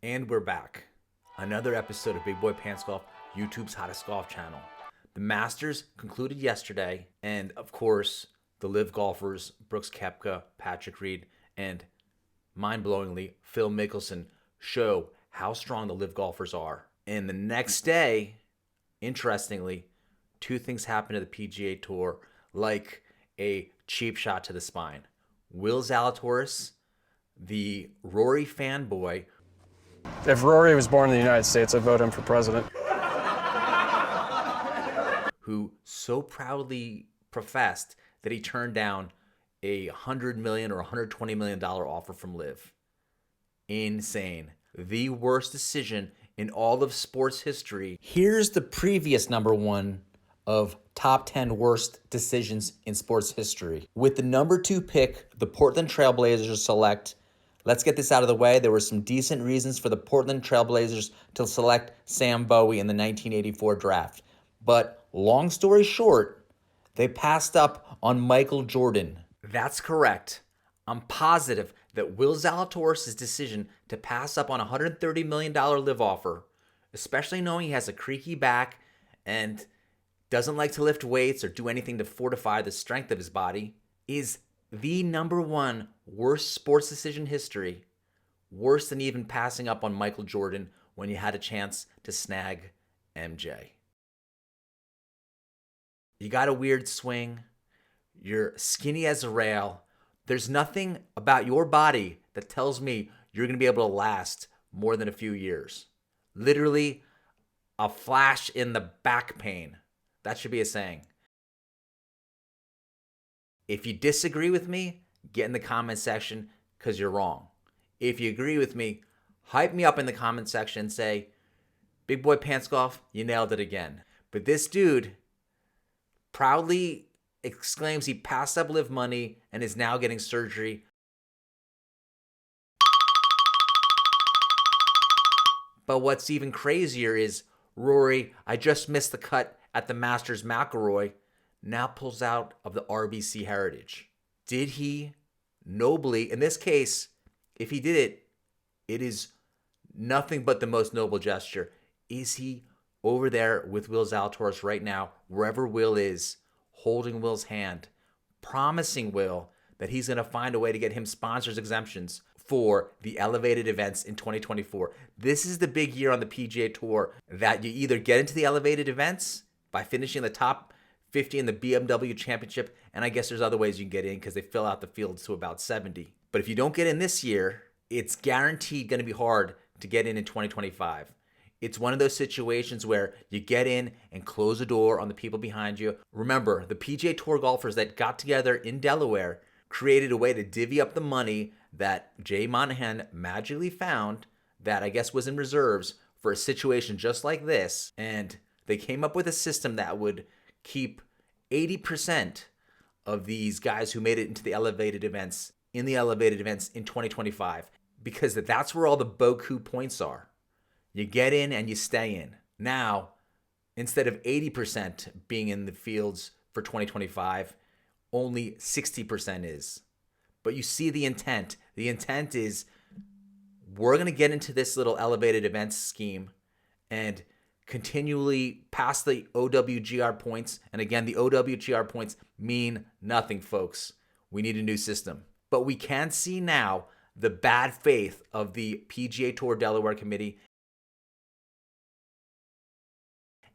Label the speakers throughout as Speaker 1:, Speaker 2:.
Speaker 1: And we're back. Another episode of Big Boy Pants Golf, YouTube's hottest golf channel. The Masters concluded yesterday, and of course, the LIV golfers, Brooks Koepka, Patrick Reed, and mind-blowingly, Phil Mickelson show how strong the LIV golfers are. And the next day, interestingly, two things happened to the PGA Tour like a cheap shot to the spine. Will Zalatoris, the Rory fanboy.
Speaker 2: If Rory was born in the United States, I'd vote him for president.
Speaker 1: Who so proudly professed that he turned down a $100 million or $120 million offer from LIV. Insane. The worst decision in all of sports history. Here's the previous number one of top 10 worst decisions in sports history. With the number 2 pick, the Portland Trailblazers select. Let's get this out of the way. There were some decent reasons for the Portland Trailblazers to select Sam Bowie in the 1984 draft. But long story short, they passed up on Michael Jordan. That's correct. I'm positive that Will Zalatoris' decision to pass up on a $130 million LIV offer, especially knowing he has a creaky back and doesn't like to lift weights or do anything to fortify the strength of his body, is the number one worst sports decision history, worse than even passing up on Michael Jordan when you had a chance to snag MJ. You got a weird swing. You're skinny as a rail. There's nothing about your body that tells me you're going to be able to last more than a few years. Literally, a flash in the back pain. That should be a saying. If you disagree with me, get in the comment section because you're wrong. If you agree with me, hype me up in the comment section and say, Big Boy Pants Golf, you nailed it again. But this dude proudly exclaims he passed up LIV money and is now getting surgery. But what's even crazier is Rory, I just missed the cut at the Masters. McIlroy now pulls out of the RBC heritage. Did he nobly, in this case, if he did it, it is nothing but the most noble gesture. Is he over there with Will Zalatoris right now, wherever Will is, holding Will's hand, promising Will that he's going to find a way to get him sponsors exemptions for the elevated events in 2024. This is the big year on the PGA Tour that you either get into the elevated events by finishing the top 50 in the BMW Championship, and I guess there's other ways you can get in because they fill out the fields to about 70. But if you don't get in this year, it's guaranteed going to be hard to get in 2025. It's one of those situations where you get in and close the door on the people behind you. Remember, the PGA Tour golfers that got together in Delaware created a way to divvy up the money that Jay Monahan magically found that I guess was in reserves for a situation just like this. And they came up with a system that would keep 80% of these guys who made it into the elevated events in 2025, because that's where all the Boku points are. You get in and you stay in. Now, instead of 80% being in the fields for 2025, only 60% is. But you see the intent. The intent is we're going to get into this little elevated events scheme and continually pass the OWGR points. And again, the OWGR points mean nothing, folks. We need a new system. But we can see now the bad faith of the PGA Tour Delaware Committee.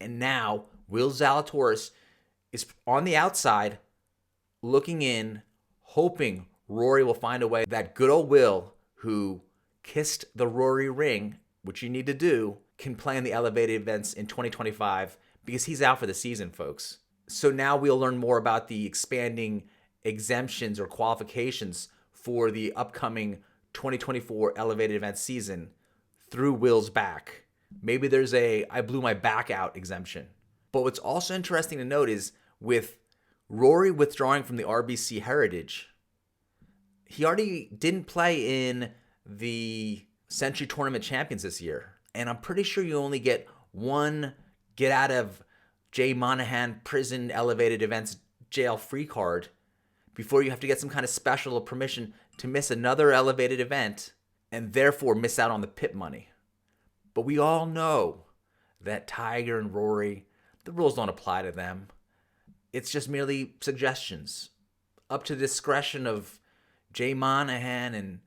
Speaker 1: And now Will Zalatoris is on the outside looking in, hoping Rory will find a way. That good old Will, who kissed the Rory ring, which you need to do, can play in the elevated events in 2025 because he's out for the season, folks. So now we'll learn more about the expanding exemptions or qualifications for the upcoming 2024 elevated event season through Will's back. Maybe there's a I blew my back out exemption. But what's also interesting to note is with Rory withdrawing from the RBC heritage, he already didn't play in the Century Tournament Champions this year. And I'm pretty sure you only get one get out of Jay Monahan prison elevated events jail free card before you have to get some kind of special permission to miss another elevated event and therefore miss out on the PIP money. But we all know that Tiger and Rory, the rules don't apply to them. It's just merely suggestions, up to the discretion of Jay Monahan and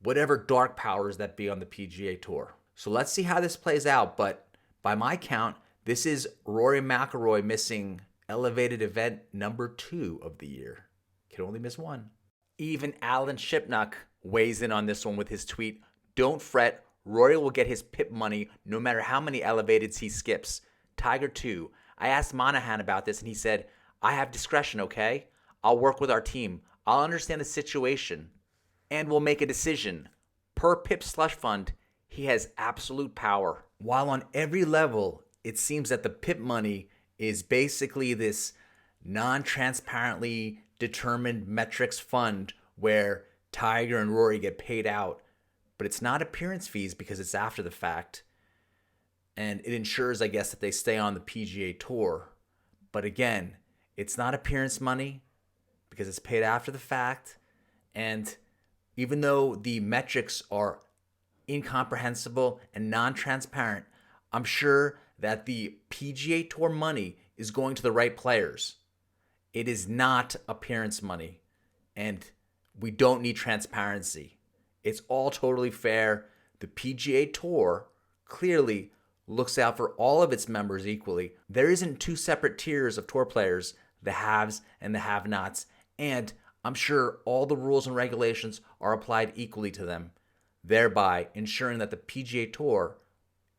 Speaker 1: whatever dark powers that be on the PGA Tour. So let's see how this plays out. But by my count, this is Rory McIlroy missing elevated event number 2 of the year. Can only miss one. Even Alan Shipnuck weighs in on this one with his tweet, "Don't fret, Rory will get his PIP money no matter how many elevateds he skips. Tiger too. I asked Monahan about this and he said, I have discretion, okay? I'll work with our team. I'll understand the situation and we'll make a decision. Per PIP slush fund, he has absolute power." While on every level, it seems that the PIP money is basically this non-transparently determined metrics fund where Tiger and Rory get paid out, but it's not appearance fees because it's after the fact. And it ensures, I guess, that they stay on the PGA Tour. But again, it's not appearance money because it's paid after the fact. And even though the metrics are incomprehensible and non-transparent, I'm sure that the PGA Tour money is going to the right players. It is not appearance money, and we don't need transparency. It's all totally fair. The PGA Tour clearly looks out for all of its members equally. There isn't 2 separate tiers of tour players, the haves and the have-nots, and I'm sure all the rules and regulations are applied equally to them, thereby ensuring that the PGA Tour,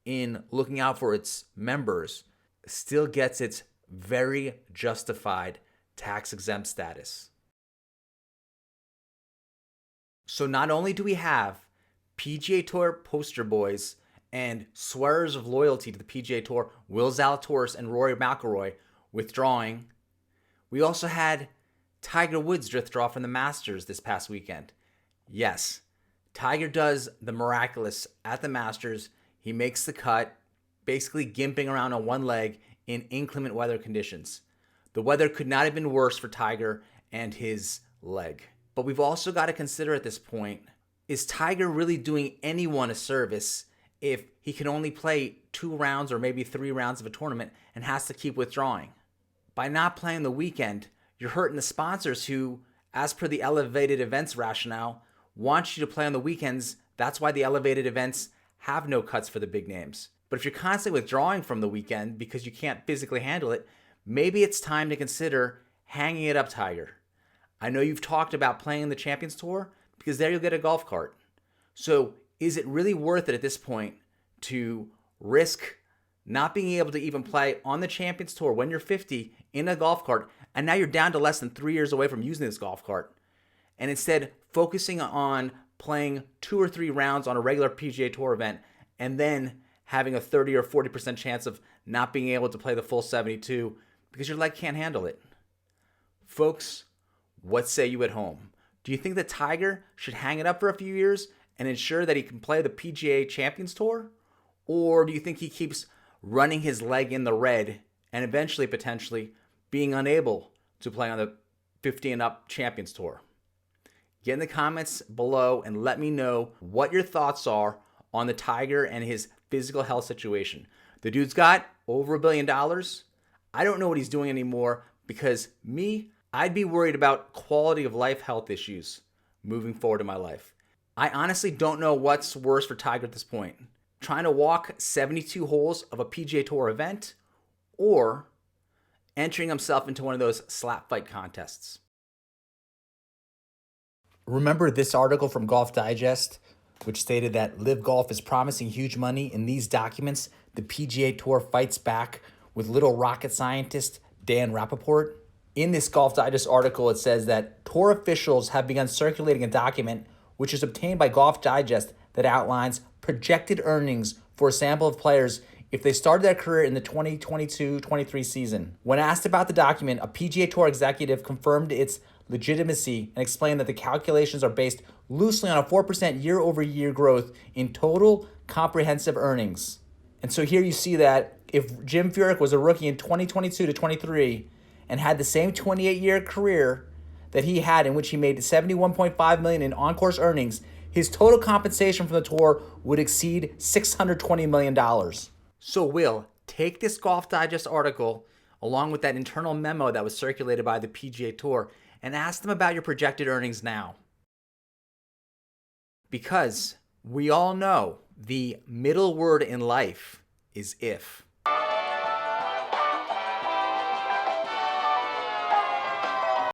Speaker 1: in looking out for its members, still gets its very justified tax-exempt status. So not only do we have PGA Tour poster boys and swearers of loyalty to the PGA Tour, Will Zalatoris and Rory McIlroy, withdrawing, we also had Tiger Woods withdraw from the Masters this past weekend. Yes, Tiger does the miraculous at the Masters. He makes the cut, basically gimping around on one leg in inclement weather conditions. The weather could not have been worse for Tiger and his leg. But we've also got to consider at this point, is Tiger really doing anyone a service if he can only play 2 rounds or maybe 3 rounds of a tournament and has to keep withdrawing? By not playing the weekend, you're hurting the sponsors who, as per the elevated events rationale, want you to play on the weekends. That's why the elevated events have no cuts for the big names. But if you're constantly withdrawing from the weekend because you can't physically handle it, maybe it's time to consider hanging it up, Tiger. I know you've talked about playing the Champions Tour because there you'll get a golf cart. So is it really worth it at this point to risk not being able to even play on the Champions Tour when you're 50 in a golf cart, and now you're down to less than 3 years away from using this golf cart, and instead focusing on playing 2 or 3 rounds on a regular PGA Tour event and then having a 30 or 40% chance of not being able to play the full 72 because your leg can't handle it? Folks, what say you at home? Do you think that Tiger should hang it up for a few years and ensure that he can play the PGA Champions Tour? Or do you think he keeps running his leg in the red and eventually potentially being unable to play on the 50 and up Champions Tour? Get in the comments below and let me know what your thoughts are on the Tiger and his physical health situation. The dude's got over $1 billion. I don't know what he's doing anymore because I'd be worried about quality of life health issues moving forward in my life. I honestly don't know what's worse for Tiger at this point. Trying to walk 72 holes of a PGA Tour event or entering himself into one of those slap fight contests. Remember this article from Golf Digest, which stated that Live Golf is promising huge money. In these documents, the PGA Tour fights back with little rocket scientist Dan Rappaport. In this Golf Digest article, it says that tour officials have begun circulating a document which is obtained by Golf Digest that outlines projected earnings for a sample of players if they started their career in the 2022-23 season. When asked about the document, a PGA Tour executive confirmed its legitimacy and explained that the calculations are based loosely on a 4% year-over-year growth in total comprehensive earnings. And so here you see that if Jim Furyk was a rookie in 2022 to 23 and had the same 28-year career that he had, in which he made $71.5 million in on-course earnings,
Speaker 3: his total compensation from the tour would exceed $620 million.
Speaker 1: So, Will, take this Golf Digest article along with that internal memo that was circulated by the PGA Tour and ask them about your projected earnings now. Because we all know the middle word in life is if.